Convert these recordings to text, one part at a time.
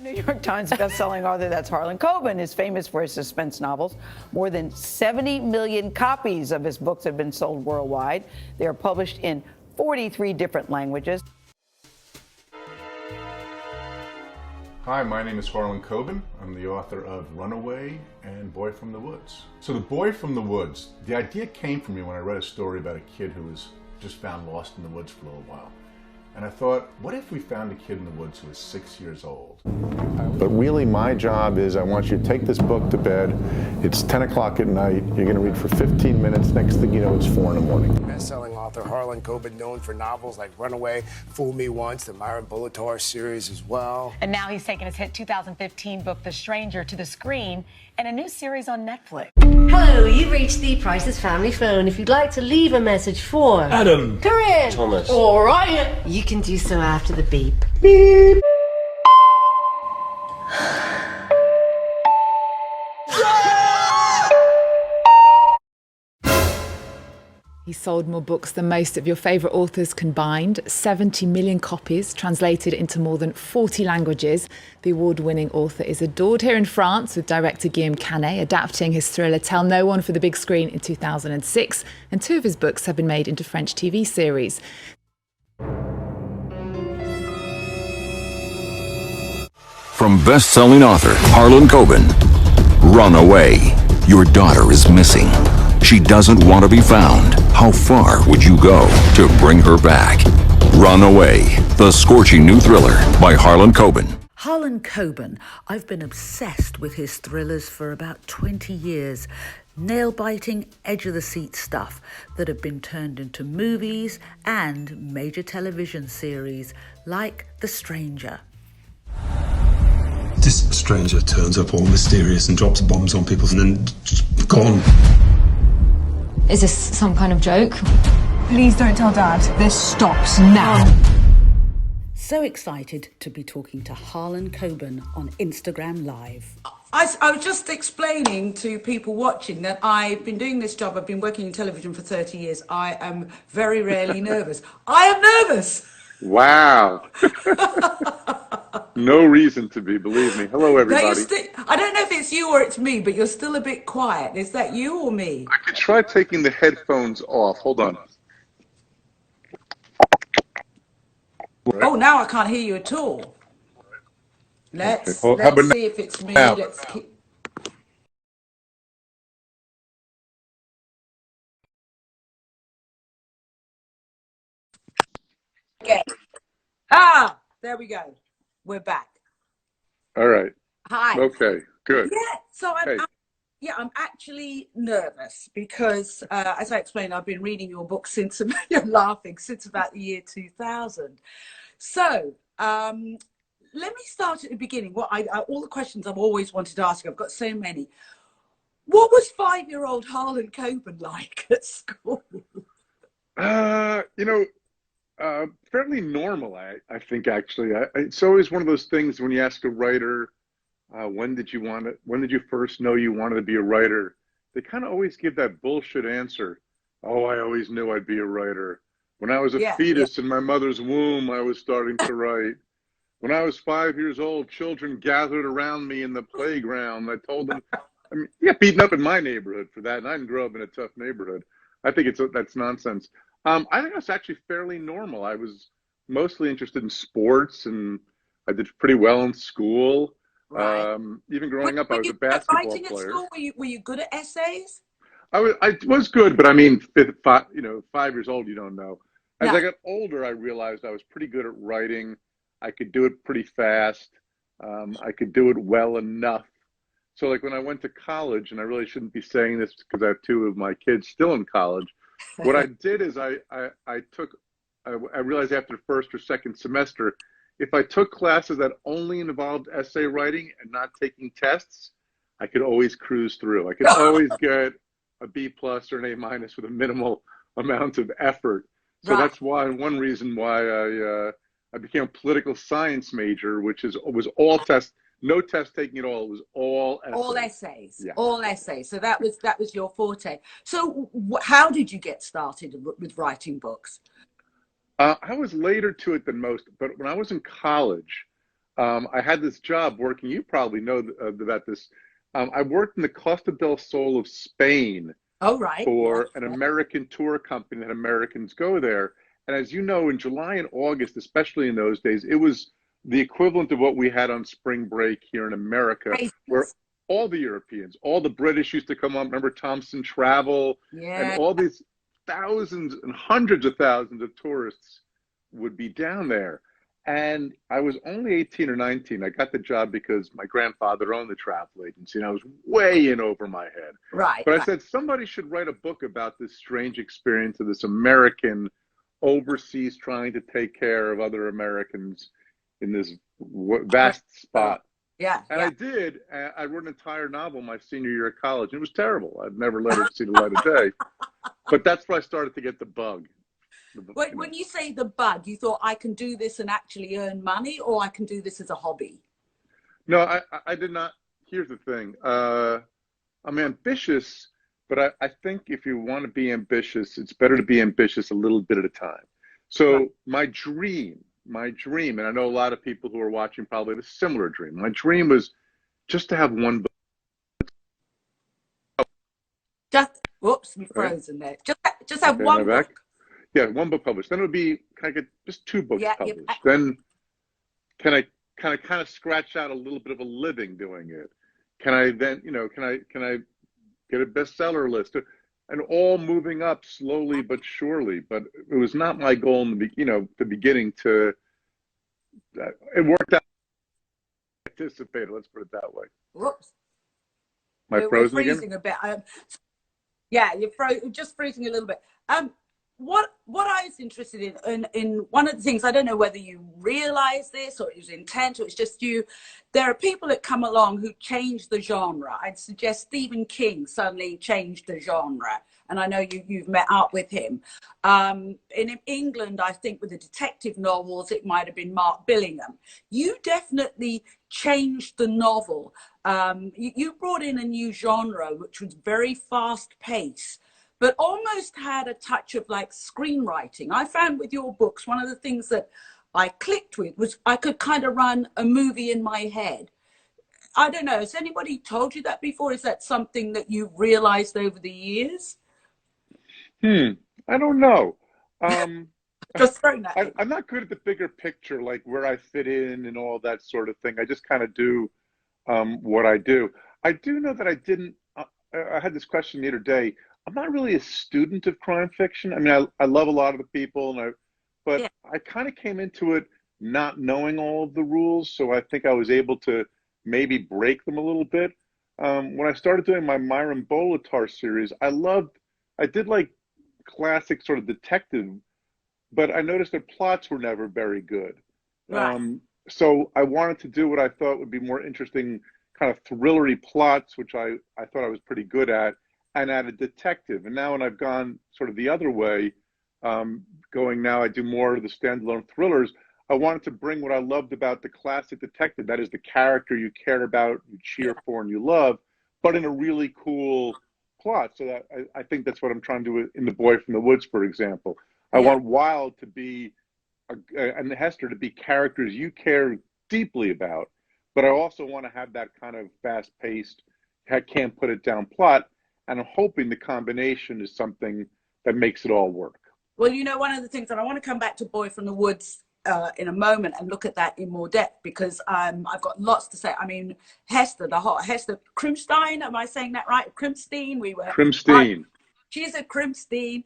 New York Times bestselling author, that's Harlan Coben, is famous for his suspense novels. More than 70 million copies of his books have been sold worldwide. They are published in 43 different languages. Hi, my name is Harlan Coben. I'm the author of Runaway and Boy from the Woods. So The Boy from the Woods, the idea came from me when I read a story about a kid who was just found lost in the woods for a little while. And I thought, what if we found a kid in the woods who was 6 years old? But really my job is I want you to take this book to bed. It's 10 o'clock at night. You're going to read for 15 minutes. Next thing you know, it's 4 in the morning. Best-selling author Harlan Coben, known for novels like Runaway, Fool Me Once, the Myron Bullitor series as well. And now he's taken his hit 2015 book, The Stranger, to the screen in a new series on Netflix. Hello, you've reached the Price's Family Phone. If you'd like to leave a message for Adam, Corinne, Thomas, or Ryan, you can do so after the beep. Beep. He sold more books than most of your favourite authors combined, 70 million copies translated into more than 40 languages. The award-winning author is adored here in France, with director Guillaume Canet adapting his thriller Tell No One for the big screen in 2006, and 2 of his books have been made into French TV series. From best-selling author Harlan Coben, Runaway. Your daughter is missing. She doesn't want to be found. How far would you go to bring her back? Runaway, the scorching new thriller by Harlan Coben. Harlan Coben, I've been obsessed with his thrillers for about 20 years. Nail-biting, edge-of-the-seat stuff that have been turned into movies and major television series like The Stranger. this stranger turns up all mysterious and drops bombs on people and then just gone. Is this some kind of joke? Please don't tell Dad. This stops now. So excited to be talking to Harlan Coben on Instagram Live. I was just explaining to people watching that I've been doing this job, I've been working in television for 30 years. I am very rarely nervous. I am nervous! Wow. No reason to be, believe me. Hello, everybody. I don't know if it's you or it's me, but you're still a bit quiet. Is that you or me? I could try taking the headphones off. Hold on. Oh, now I can't hear you at all. Let's see if it's me. Now. Let's keep... Okay. Ah, there we go. We're back. All right. Hi. Okay, good. Yeah, so I'm actually nervous because, as I explained, I've been reading your book since, you're laughing, since about the year 2000. So, let me start at the beginning. All the questions I've always wanted to ask you, I've got so many. What was 5-year-old Harlan Coben like at school? Fairly normal, I think, actually. It's always one of those things when you ask a writer, when did you first know you wanted to be a writer? They kind of always give that bullshit answer. Oh, I always knew I'd be a writer. When I was a fetus in my mother's womb, I was starting to write. When I was 5 years old, children gathered around me in the playground. I told them, you got beaten up in my neighborhood for that, and I didn't grow up in a tough neighborhood. I think that's nonsense. I think I was actually fairly normal. I was mostly interested in sports, and I did pretty well in school. Right. Even growing up, I was a basketball player. At school, were you good at essays? I was good, but I mean, 5 years old, you don't know. As I got older, I realized I was pretty good at writing. I could do it pretty fast. I could do it well enough. So like when I went to college, and I really shouldn't be saying this because I have 2 of my kids still in college, what I did is I realized after the first or second semester, if I took classes that only involved essay writing and not taking tests, I could always cruise through. I could always get a B+ or an A- with a minimal amount of effort. So that's one reason why I became a political science major, which was all tests. No test taking at all. It was all essays. All essays. Yeah. All essays. So that was your forte. So how did you get started with writing books? I was later to it than most, but when I was in college, I had this job working. You probably know about this. I worked in the Costa del Sol of Spain Oh, right. for Yeah. an American tour company that Americans go there. And as you know, in July and August, especially in those days, it was the equivalent of what we had on spring break here in America, where Craziness. all the Europeans, all the British used to come up. Remember Thompson Travel, and Yeah. all these thousands and hundreds of thousands of tourists would be down there. And I was only 18 or 19. I got the job because my grandfather owned the travel agency, and I was way in over my head. Right. But I Right. said, somebody should write a book about this strange experience of this American overseas trying to take care of other Americans in this vast spot. Yeah. And Yeah. I did. I wrote an entire novel my senior year of college. It was terrible. I'd never let it see the light of day. But that's where I started to get the bug. When you say the bug, you thought I can do this and actually earn money, or I can do this as a hobby? No, I did not. Here's the thing. I'm ambitious, but I think if you want to be ambitious, it's better to be ambitious a little bit at a time. So my dream, and I know a lot of people who are watching probably have a similar dream. My dream was just to have one book. Whoops, we've frozen there. Just have one book. Yeah, one book published. Then it would be, can I get just 2 books published? Yeah. Then can I kind of scratch out a little bit of a living doing it? Can I then, can I get a bestseller list? And all moving up slowly but surely. But it was not my goal in the beginning to. It worked out. Anticipated. Let's put it that way. Whoops. We're freezing a bit. Yeah, you're just freezing a little bit. What I was interested in one of the things, I don't know whether you realize this or it was intent or it's just you, there are people that come along who change the genre. I'd suggest Stephen King suddenly changed the genre, and I know you've met up with him. In England, I think with the detective novels, it might have been Mark Billingham. You definitely changed the novel. You brought in a new genre, which was very fast paced, but almost had a touch of like screenwriting. I found with your books, one of the things that I clicked with was I could kind of run a movie in my head. I don't know, has anybody told you that before? Is that something that you've realized over the years? I don't know. Just throwing that. I'm not good at the bigger picture, like where I fit in and all that sort of thing. I just kind of do what I do. I do know that I had this question the other day. I'm not really a student of crime fiction. I mean, I love a lot of the people, but I kind of came into it not knowing all of the rules, so I think I was able to maybe break them a little bit. When I started doing my Myron Bolitar series, I did like classic sort of detective, but I noticed their plots were never very good. Right. So I wanted to do what I thought would be more interesting kind of thrillery plots, which I thought I was pretty good at, and add a detective. And now when I've gone sort of the other way, I do more of the standalone thrillers. I wanted to bring what I loved about the classic detective, that is the character you care about, you cheer for, and you love, but in a really cool plot. So that I think that's what I'm trying to do in The Boy from the Woods, for example. I want Wild to be, and Hester to be characters you care deeply about, but I also want to have that kind of fast-paced, I can't put it down plot. And I'm hoping the combination is something that makes it all work. Well, one of the things, and I want to come back to Boy from the Woods in a moment and look at that in more depth, because I've got lots to say. I mean, Hester, Hester Krimstein, am I saying that right? Krimstein, Krimstein. She's a Krimstein.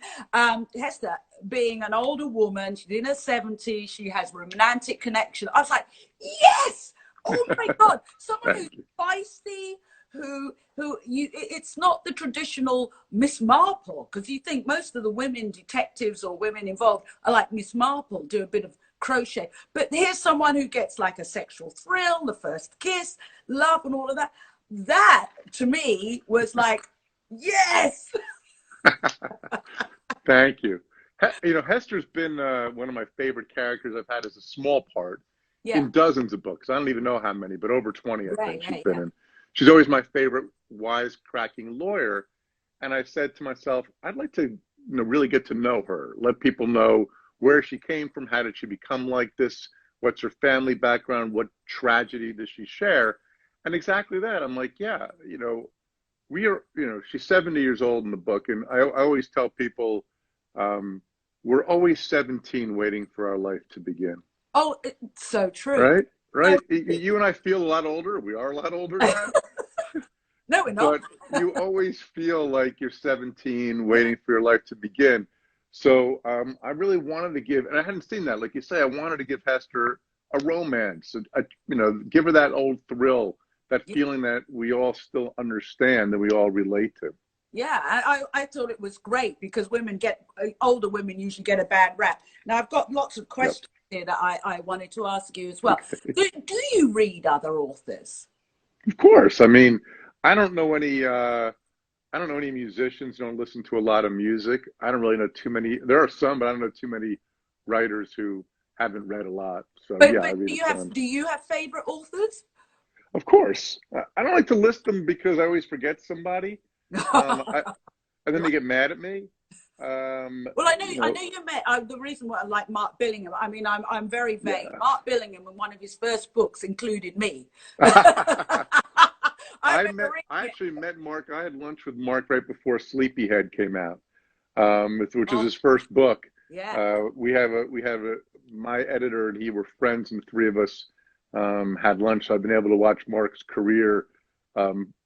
Hester, being an older woman, she's in her 70s, she has romantic connection. I was like, yes! Oh my God, someone who's feisty, it's not the traditional Miss Marple, because you think most of the women detectives or women involved are like Miss Marple, do a bit of crochet. But here's someone who gets like a sexual thrill, the first kiss, love, and all of that. That to me was like, yes. Thank you. Hester's been one of my favorite characters I've had as a small part in dozens of books. I don't even know how many, but over 20, I think she's been in. She's always my favorite wisecracking lawyer. And I said to myself, I'd like to really get to know her, let people know where she came from, how did she become like this, what's her family background, what tragedy does she share, and exactly that. I'm like, yeah, we are, she's 70 years old in the book, and I always tell people, we're always 17 waiting for our life to begin. Oh, it's so true. Right? Right. So, You and I feel a lot older. We are a lot older now. no, we're not. But you always feel like you're 17 waiting for your life to begin. So I really wanted to give, and I hadn't seen that. Like you say, I wanted to give Hester a romance, give her that old thrill, that feeling that we all still understand, that we all relate to. Yeah, I thought it was great because older women usually get a bad rap. Now, I've got lots of questions here that I wanted to ask you as well. Okay. Do you read other authors? Of course. I mean, I don't know any musicians, don't listen to a lot of music. I don't really know too many. There are some, but I don't know too many writers who haven't read a lot. So but I read a ton. Do you have favorite authors? Of course. I don't like to list them because I always forget somebody. And then they get mad at me. Well, I know you met. The reason why I like Mark Billingham. I mean, I'm very vague. Yeah. Mark Billingham, in one of his first books, included me. I actually met Mark. I had lunch with Mark right before Sleepyhead came out, which is his first book. Yeah. My editor and he were friends, and the three of us had lunch. So I've been able to watch Mark's career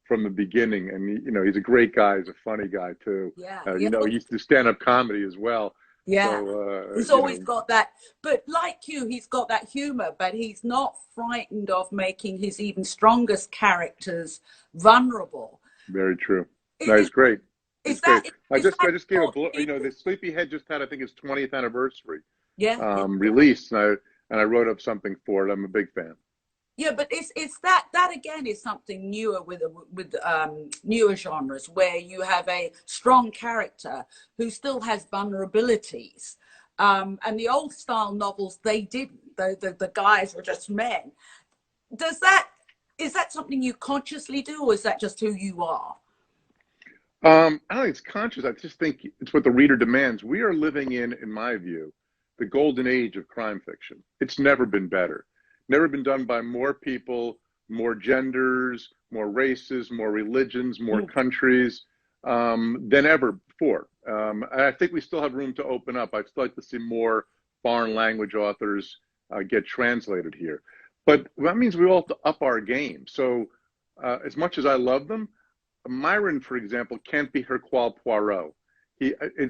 from the beginning, and he's a great guy. He's a funny guy too. Yeah. He used to stand-up comedy as well. Yeah. So, he's always got that, but like you, he's got that humor, but he's not frightened of making his even strongest characters vulnerable. Very true. No, he's great. Is that? I just gave the Sleepyhead just had, I think, its 20th anniversary. Yeah. Released, and I wrote up something for it. I'm a big fan. Yeah, but it's that again is something newer with newer genres where you have a strong character who still has vulnerabilities. And the old style novels, they didn't. The guys were just men. Is that something you consciously do, or is that just who you are? I don't think it's conscious. I just think it's what the reader demands. We are living in my view, the golden age of crime fiction. It's never been better. Never been done by more people, more genders, more races, more religions, more countries than ever before. And I think we still have room to open up. I'd still like to see more foreign language authors get translated here. But that means we all have to up our game. So as much as I love them, Myron, for example, can't be Hercule Poirot.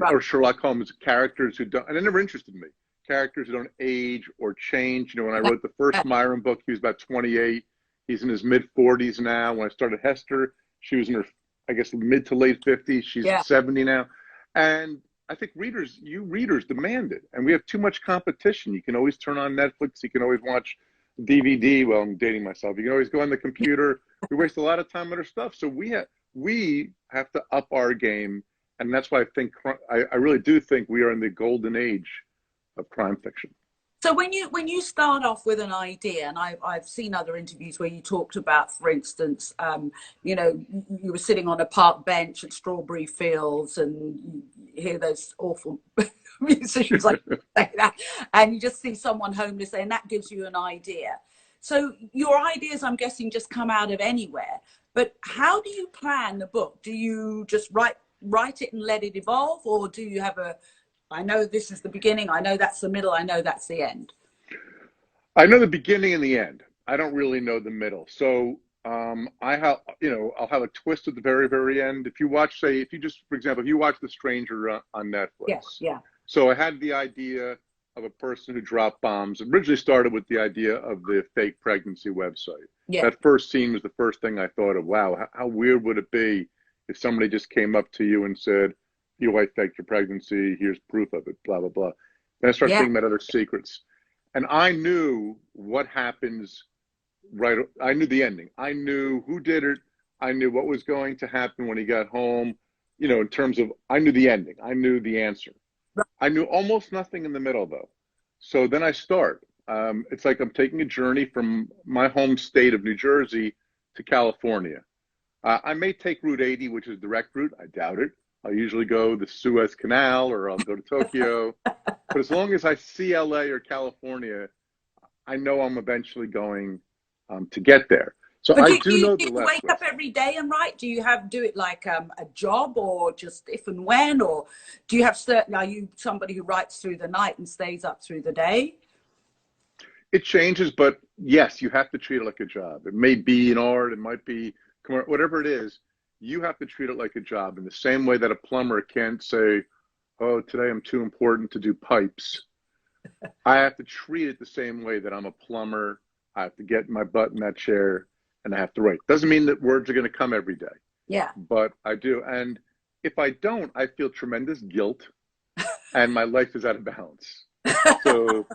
Or Sherlock Holmes, characters who don't, and it never interested me. Characters who don't age or change. When I wrote the first Myron book, he was about 28. He's in his mid-40s now. When I started Hester, she was in her, I guess, mid to late 50s. She's 70 now. And I think readers demand it. And we have too much competition. You can always turn on Netflix. You can always watch DVD. Well, I'm dating myself. You can always go on the computer. We waste a lot of time on our stuff. So we have to up our game. And that's why I really do think we are in the golden age of crime fiction. So when you start off with an idea, and I've seen other interviews where you talked about, for instance, you were sitting on a park bench at Strawberry Fields, and you hear those awful musicians like say that, and you just see someone homeless, and that gives you an idea. So your ideas, I'm guessing, just come out of anywhere. But how do you plan the book? Do you just write it and let it evolve, or do you have I know this is the beginning, I know that's the middle, I know that's the end? I know the beginning and the end. I don't really know the middle. So I'll have a twist at the very, very end. If you watch, for example, if you watch The Stranger on Netflix. Yeah. So I had the idea of a person who dropped bombs. It originally started with the idea of the fake pregnancy website. Yeah. That first scene was the first thing I thought of. Wow, how weird would it be if somebody just came up to you and said, your wife faked your pregnancy, here's proof of it, blah, blah, blah. Then I started thinking about other secrets. And I knew what happens, I knew the ending. I knew who did it. I knew what was going to happen when he got home. In terms of, I knew the ending. I knew the answer. I knew almost nothing in the middle, though. So then I start. It's like I'm taking a journey from my home state of New Jersey to California. I may take Route 80, which is direct route. I doubt it. I'll usually go the Suez Canal, or I'll go to Tokyo. But as long as I see LA or California, I know I'm eventually going to get there. So But I do, do do you, know do the you wake left. up every day and write? Do you do it like a job, or just if and when, or do you have are you somebody who writes through the night and stays up through the day? It changes, but yes, you have to treat it like a job. It may be an art, it might be whatever it is. You have to treat it like a job in the same way that a plumber can't say, "Oh, today I'm too important to do pipes." I have to treat it the same way that I'm a plumber. I have to get my butt in that chair and I have to write. Doesn't mean that words are going to come every day, Yeah. but I do. And if I don't, I feel tremendous guilt and my life is out of balance. So,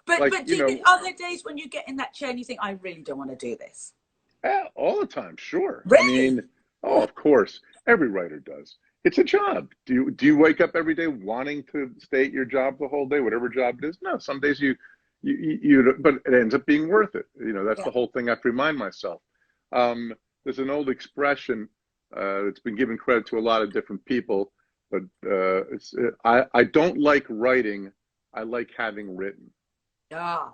But like, but are there days when you get in that chair and you think, I really don't want to do this? yeah, all the time, sure. Really? I mean, oh, of course, every writer does. It's a job. Do you wake up every day wanting to stay at your job the whole day, whatever job it is? No, some days but it ends up being worth it. That's the whole thing I have to remind myself. There's an old expression that's been given credit to a lot of different people, but I don't like writing. I like having written. Ah.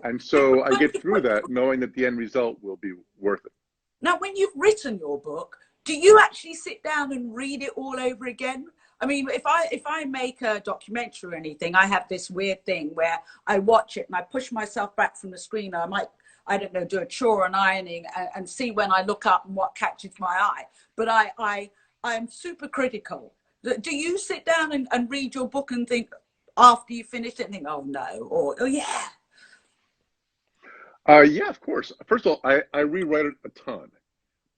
And so I get through that knowing that the end result will be worth it. Now, when you've written your book, do you actually sit down and read it all over again? I mean, if I make a documentary or anything, I have this weird thing where I watch it and I push myself back from the screen. I might, I don't know, do a chore on ironing and see when I look up and what catches my eye. But I am super critical. Do you sit down and read your book and think after you finish it and think, oh no, or oh yeah? Yeah, of course. First of all, I rewrite it a ton.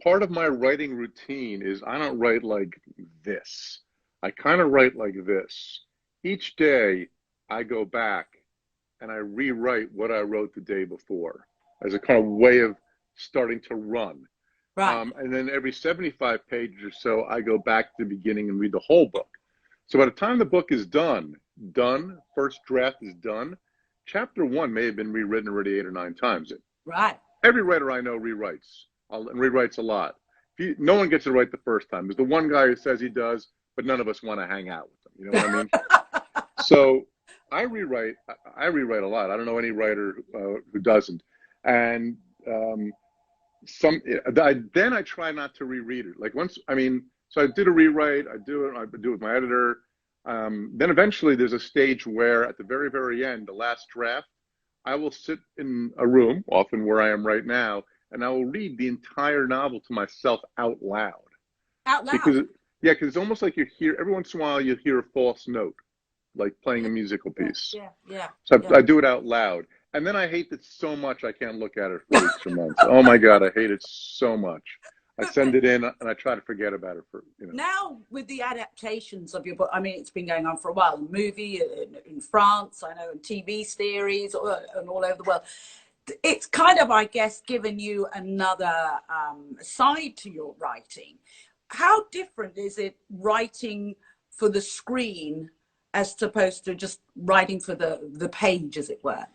Part of my writing routine is I don't write like this. I kind of write like this. Each day I go back and I rewrite what I wrote the day before as a kind of way of starting to run. Right. And then every 75 pages or so, I go back to the beginning and read the whole book. So by the time the book is done, first draft is done, chapter 1 may have been rewritten already 8 or 9 times. Right. Every writer I know rewrites, and rewrites a lot. No one gets it right the first time. There's the one guy who says he does, but none of us want to hang out with him. You know what I mean? So I rewrite a lot. I don't know any writer who doesn't. And then I try not to reread it. Like so I did a rewrite. I do it with my editor. Then eventually there's a stage where at the very, very end, the last draft, I will sit in a room, often where I am right now, and I will read the entire novel to myself out loud. Out loud? Because it's almost like you hear, every once in a while you hear a false note, like playing a musical piece. Yeah. So I do it out loud. And then I hate it so much I can't look at it for weeks or months. Oh my God, I hate it so much. I send it in and I try to forget about it for. Now with the adaptations of your book, I mean, it's been going on for a while. A movie in France, I know, and TV series and all over the world. It's kind of, I guess, given you another side to your writing. How different is it writing for the screen as opposed to just writing for the page, as it were?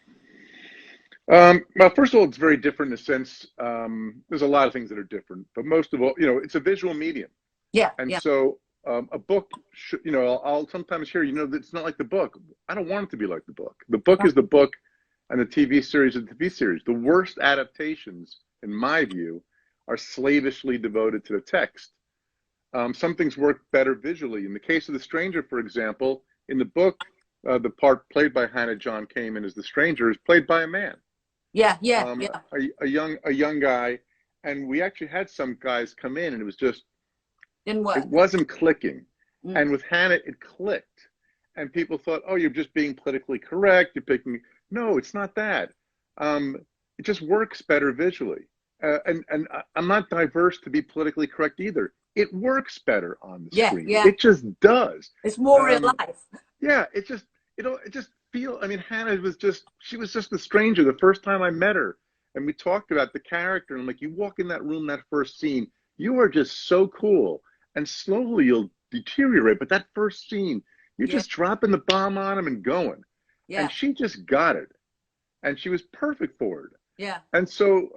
Well, first of all, it's very different in the sense there's a lot of things that are different, but most of all, it's a visual medium. Yeah. And so a book, I'll sometimes hear, it's not like the book. I don't want it to be like the book. The book is the book, and the TV series is the TV series. The worst adaptations, in my view, are slavishly devoted to the text. Some things work better visually. In the case of The Stranger, for example, in the book, the part played by Hannah John Kamen as the stranger is played by a man. Yeah. A young guy, and we actually had some guys come in, and it was just didn't work. It wasn't clicking, and with Hannah, it clicked, and people thought, "Oh, you're just being politically correct. You're picking." No, it's not that. It just works better visually, and I'm not diverse to be politically correct either. It works better on the screen. Yeah. It just does. It's more real life. Yeah, it just feel. I mean, Hannah she was just the stranger the first time I met her, and we talked about the character. And I'm like, you walk in that room, that first scene, you are just so cool, and slowly you'll deteriorate. But that first scene, you're just dropping the bomb on him and going. Yeah. And she just got it, and she was perfect for it. Yeah. And so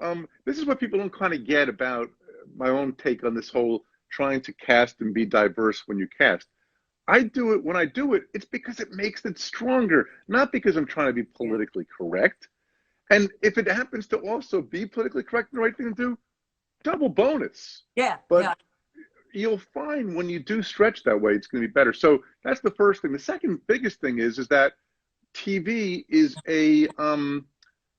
this is what people don't kind of get about my own take on this whole trying to cast and be diverse when you cast. I do it when I do it, it's because it makes it stronger, not because I'm trying to be politically correct. And if it happens to also be politically correct and the right thing to do, double bonus. Yeah. But yeah. you'll find when you do stretch that way, it's going to be better. So that's the first thing. The second biggest thing is that TV is a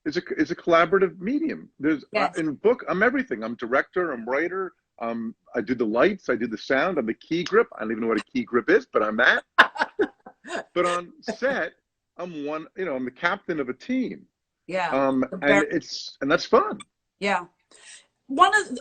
collaborative medium. There's Yes. in book, I'm everything. I'm director, I'm writer. I do the lights, I do the sound. I'm the key grip. I don't even know what a key grip is, but I'm that. But on set, I'm one. You know, I'm the captain of a team. Yeah. And that's fun. Yeah.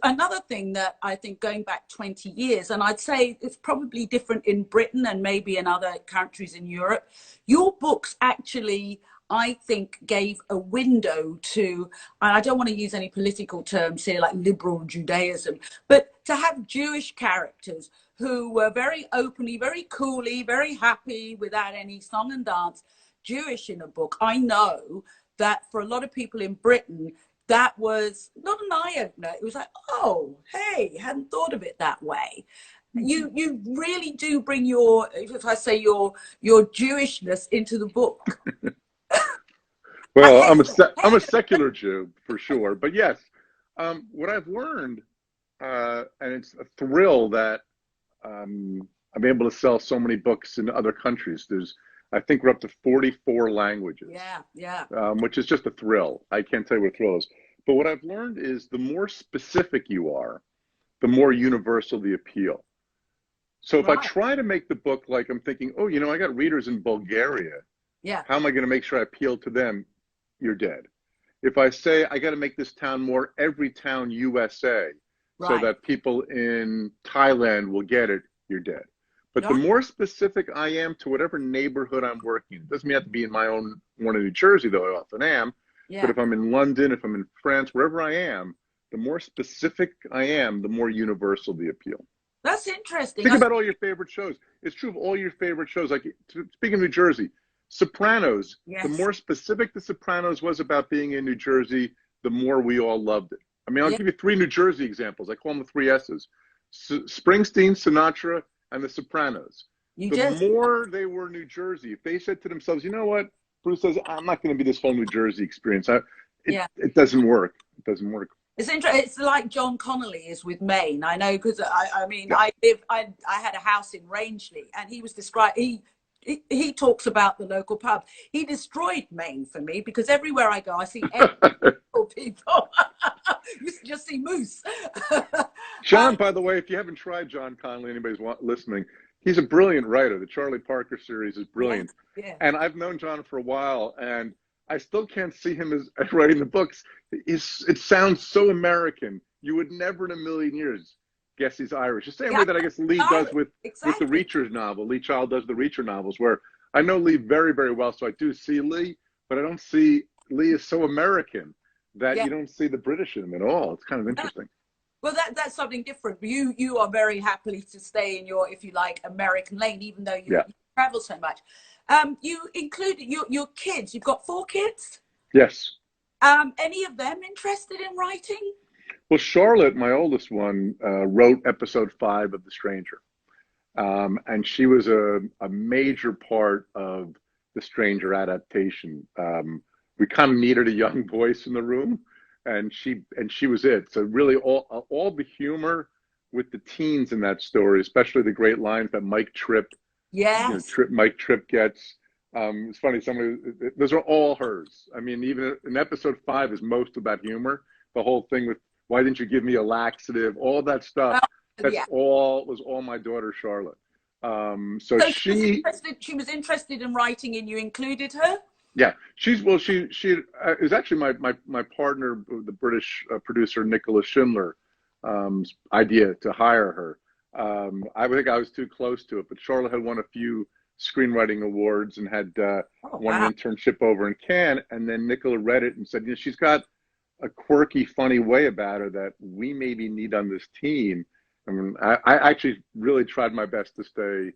Another thing that I think going back 20 years, and I'd say it's probably different in Britain and maybe in other countries in Europe, your books actually, I think, gave a window to, and I don't want to use any political terms here like liberal Judaism, but to have Jewish characters who were very openly, very coolly, very happy without any song and dance, Jewish in a book. I know that for a lot of people in Britain, that was not an eye-opener. It was like, oh, hey, hadn't thought of it that way. You really do bring your, if I say your Jewishness into the book. Well, I'm a secular Jew for sure, but yes, what I've learned, and it's a thrill that I'm able to sell so many books in other countries. I think we're up to 44 languages. Yeah. Which is just a thrill. I can't tell you what a thrill is. But what I've learned is the more specific you are, the more universal the appeal. So if I try to make the book like I'm thinking, oh, I got readers in Bulgaria. Yeah. How am I going to make sure I appeal to them? You're dead. If I say I got to make this town more every town USA, so that people in Thailand will get it, you're dead. But the more specific I am to whatever neighborhood I'm working in, it doesn't have to be in my own one in New Jersey, though I often am. Yeah. But if I'm in London, if I'm in France, wherever I am, the more specific I am, the more universal the appeal. That's interesting. Think about all your favorite shows. It's true of all your favorite shows. Like, speaking of New Jersey, Sopranos, the more specific The Sopranos was about being in New Jersey, the more we all loved it. I mean, I'll give you 3 New Jersey examples. I call them the 3 S's. Springsteen, Sinatra, and The Sopranos. The more they were New Jersey, if they said to themselves, you know what, Bruce says, I'm not going to be this whole New Jersey experience. It doesn't work. It doesn't work. It's interesting. It's like John Connolly is with Maine. I know because I had a house in Rangeley, and he was he talks about the local pub. He destroyed Maine for me because everywhere I go, I see people. You just see moose. John, by the way, if you haven't tried John Connolly, anybody's listening, he's a brilliant writer. The Charlie Parker series is brilliant. Yeah. And I've known John for a while, and I still can't see him as writing the books. It sounds so American. You would never in a million years guess he's Irish. The same way that I guess Lee does with the Reacher novel. Lee Child does the Reacher novels, where I know Lee very, very well, so I do see Lee, but I don't see Lee is so American that you don't see the British in him at all. It's kind of interesting. Well, that's something different. You are very happily to stay in your, if you like, American lane, even though you travel so much. You included your kids. You've got 4 kids? Yes. Any of them interested in writing? Well, Charlotte, my oldest one, wrote episode 5 of The Stranger. And she was a major part of The Stranger adaptation. We kind of needed a young voice in the room, and she was it. So really all the humor with the teens in that story, especially the great lines that Mike Tripp, Mike Tripp gets. It's funny, those are all hers. I mean, even in episode 5 is most about humor. The whole thing with, why didn't you give me a laxative? All that stuff. Was all my daughter Charlotte. So she was interested in writing, and you included her. Yeah, she is actually my partner, the British producer Nicholas Schindler, idea to hire her. I think I was too close to it, but Charlotte had won a few screenwriting awards and had won an internship over in Cannes, and then Nicola read it and said, she's got a quirky, funny way about her that we maybe need on this team. I mean, I actually really tried my best to stay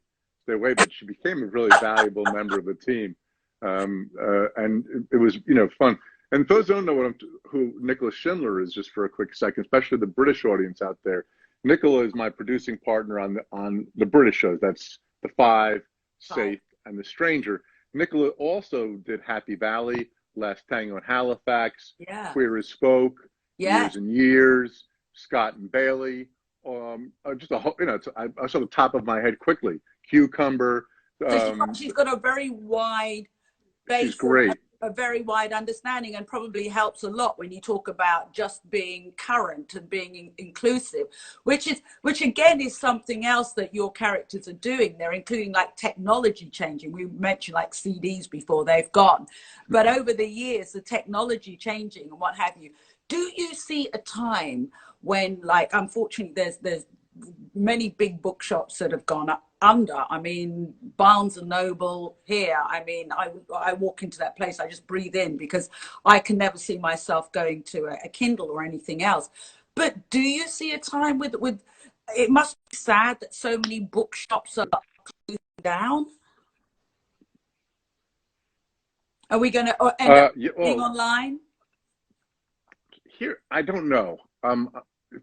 away, but she became a really valuable member of the team. And it was, fun. And those who don't know who Nicholas Schindler is, just for a quick second, especially the British audience out there, Nicola is my producing partner on the British shows. That's The Five, Safe, and The Stranger. Nicola also did Happy Valley, Last Tango in Halifax, Yeah. Queer as Folk, Yeah. Years and Years, Scott and Bailey. Just a whole, I saw the top of my head quickly. Cucumber. So she's got a very wide base. She's great. A very wide understanding, and probably helps a lot when you talk about just being current and being inclusive, which again is something else that your characters are doing. They're including like technology changing. We mentioned like CDs before, they've gone, but over the years the technology changing and what have you. Do you see a time when, like, unfortunately there's many big bookshops that have gone under? I mean, Barnes and Noble here, I mean, I walk into that place, I just breathe in, because I can never see myself going to a Kindle or anything else. But do you see a time with it must be sad that so many bookshops are closing down? Are we going to end up being online? Here, I don't know.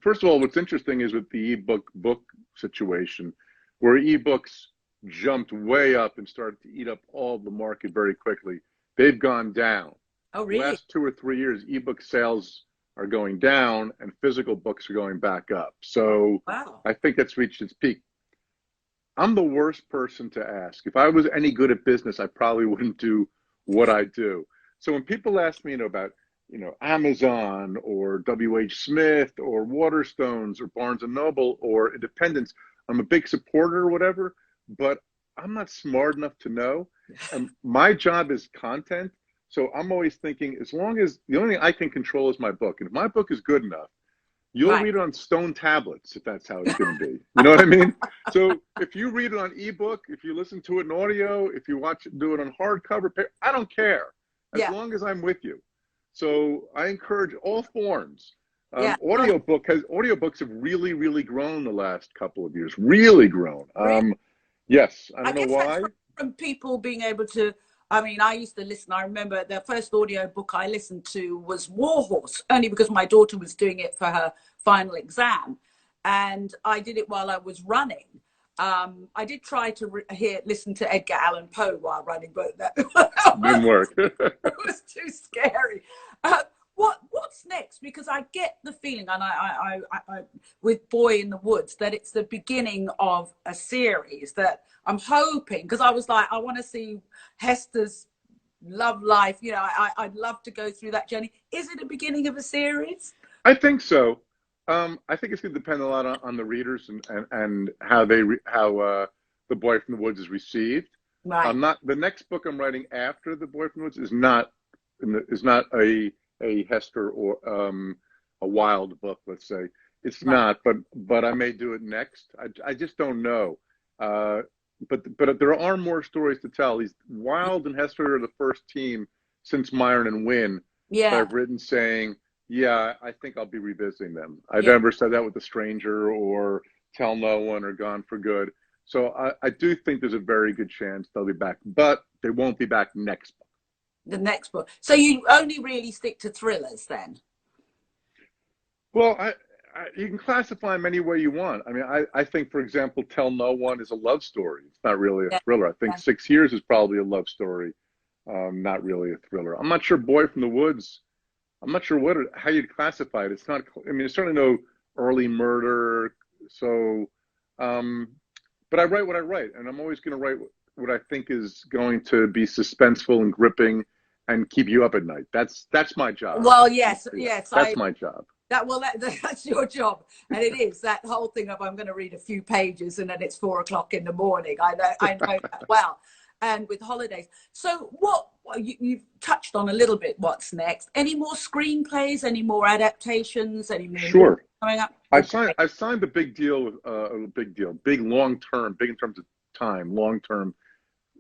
First of all, what's interesting is with the ebook book situation, where ebooks jumped way up and started to eat up all the market very quickly, they've gone down. Oh, really? The last 2 or 3 years, ebook sales are going down and physical books are going back up. So wow. I think that's reached its peak. I'm the worst person to ask. If I was any good at business, I probably wouldn't do what I do. So when people ask me, about Amazon or W.H. Smith or Waterstones or Barnes and Noble or Independence, I'm a big supporter or whatever, but I'm not smart enough to know. And my job is content. So I'm always thinking, as long as the only thing I can control is my book. And if my book is good enough, you'll read it on stone tablets, if that's how it's going to be. You know what I mean? So if you read it on ebook, if you listen to it in audio, if you do it on hardcover, I don't care, as long as I'm with you. So I encourage all forms. Audiobooks have really, really grown the last couple of years. Really grown. Yes, I don't know why. From people being able to, I mean, I used to listen. I remember the first audiobook I listened to was Warhorse, only because my daughter was doing it for her final exam. And I did it while I was running. I did try to listen to Edgar Allan Poe while running, but that didn't work. It was too scary. What's next? Because I get the feeling, and I with Boy in the Woods, that it's the beginning of a series that I'm hoping, because I was like, I want to see Hester's love life. I'd love to go through that journey. Is it a beginning of a series? I think so. I think it's going to depend a lot on the readers and how The Boy from the Woods is received. Right. The next book I'm writing after The Boy from the Woods is not a Hester or a Wild book, let's say. It's not, but I may do it next. I just don't know. But there are more stories to tell. Wild and Hester are the first team since Myron and Wynne that I've written saying, yeah, I think I'll be revisiting them. I've never said that with The Stranger or Tell No One or Gone for Good. So I do think there's a very good chance they'll be back, but they won't be back next book. The next book. So you only really stick to thrillers then? Well, you can classify them any way you want. I mean, I think, for example, Tell No One is a love story. It's not really a thriller. I think 6 Years is probably a love story, not really a thriller. I'm not sure Boy from the Woods, I'm not sure how you'd classify it. It's not, I mean, there's certainly no early murder. So, but I write what I write, and I'm always going to write what I think is going to be suspenseful and gripping and keep you up at night. That's my job. Well, yes. That's my job. That's your job, and it is that whole thing of I'm going to read a few pages and then it's 4 o'clock in the morning. I know that well. And with holidays, so what you've touched on a little bit. What's next? Any more screenplays? Any more adaptations? Any more? Sure. Coming up? I've signed a big deal with big long term, big in terms of time, long term.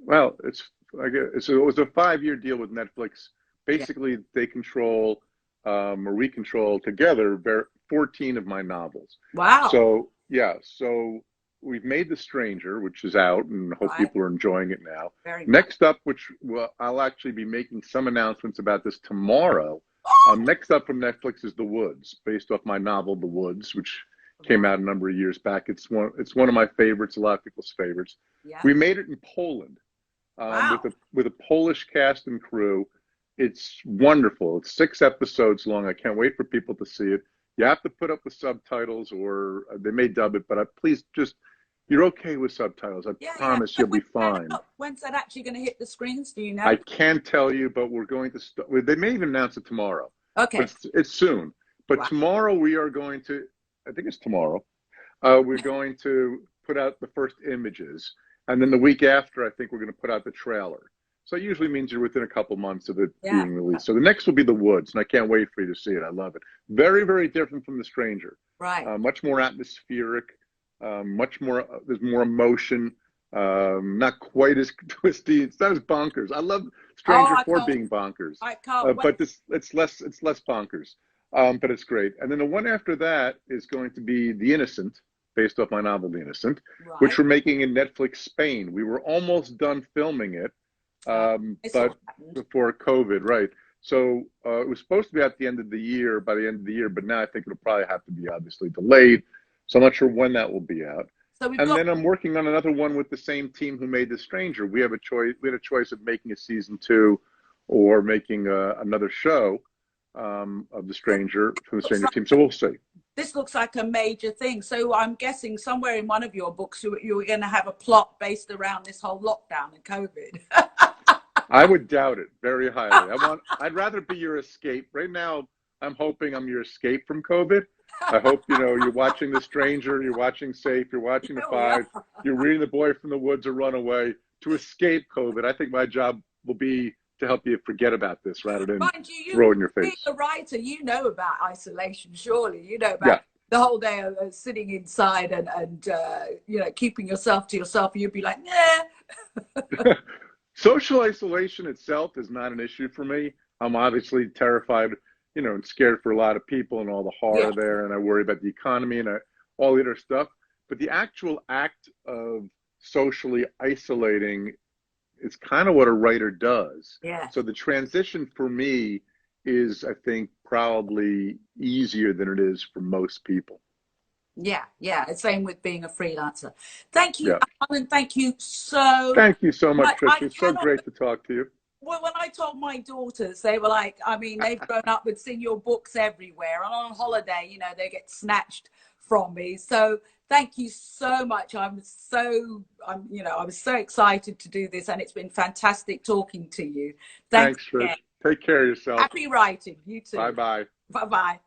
Well, it was a 5-year deal with Netflix. Basically, they control or we control together 14 of my novels. Wow. So we've made The Stranger, which is out, and hope people are enjoying it now. Next up, I'll actually be making some announcements about this tomorrow. Next up from Netflix is The Woods, based off my novel The Woods, which came out a number of years back. It's one of my favorites, a lot of people's favorites. Yeah. We made it in Poland with a Polish cast and crew. It's wonderful. It's 6 episodes long. I can't wait for people to see it. You have to put up with subtitles, or they may dub it, but please just, you're okay with subtitles. I promise you'll be fine. When's that actually going to hit the screens? Do you know? I can't tell you, but we're going to start. They may even announce it tomorrow. Okay. But it's soon. But tomorrow we are going to, I think it's tomorrow, we're going to put out the first images. And then the week after, I think we're going to put out the trailer. So it usually means you're within a couple months of it being released. So the next will be The Woods, and I can't wait for you to see it. I love it. Very, very different from The Stranger. Right. Much more atmospheric, much more, there's more emotion, not quite as twisty. It's not as bonkers. I love Stranger for being bonkers. I can't wait. But it's less bonkers. But it's great. And then the one after that is going to be The Innocent, based off my novel, The Innocent, which we're making in Netflix Spain. We were almost done filming it, but before COVID, right. So it was supposed to be at the end of the year, by the end of the year, but now I think it'll probably have to be obviously delayed. So I'm not sure when that will be out. Then I'm working on another one with the same team who made The Stranger. We have a choice. We had a choice of making a season 2 or making another show of The Stranger from the Stranger team. So we'll see. This looks like a major thing. So I'm guessing somewhere in one of your books, you were going to have a plot based around this whole lockdown and COVID. I would doubt it very highly. I'd rather be your escape. Right now, I'm hoping I'm your escape from COVID. I hope, you're watching The Stranger, you're watching Safe, you're watching The Five, you're reading The Boy from the Woods or Runaway to escape COVID. I think my job will be to help you forget about this rather than throw it in your face. Being a writer, you know about isolation, surely. You know about the whole day of sitting inside and keeping yourself to yourself. You'd be like, nah. Social isolation itself is not an issue for me. I'm obviously terrified, and scared for a lot of people and all the horror there, and I worry about the economy and all the other stuff. But the actual act of socially isolating is kind of what a writer does. Yeah. So the transition for me is, I think, probably easier than it is for most people. Yeah. Same with being a freelancer. Thank you, Alan. Thank you so Thank you so much, Tricia. It's so great to talk to you. Well, when I told my daughters, they were like, they've grown up with seeing your books everywhere. And on holiday, they get snatched from me. So thank you so much. I was so excited to do this, and it's been fantastic talking to you. Thanks, Trish. Take care of yourself. Happy writing. You too. Bye-bye. Bye-bye.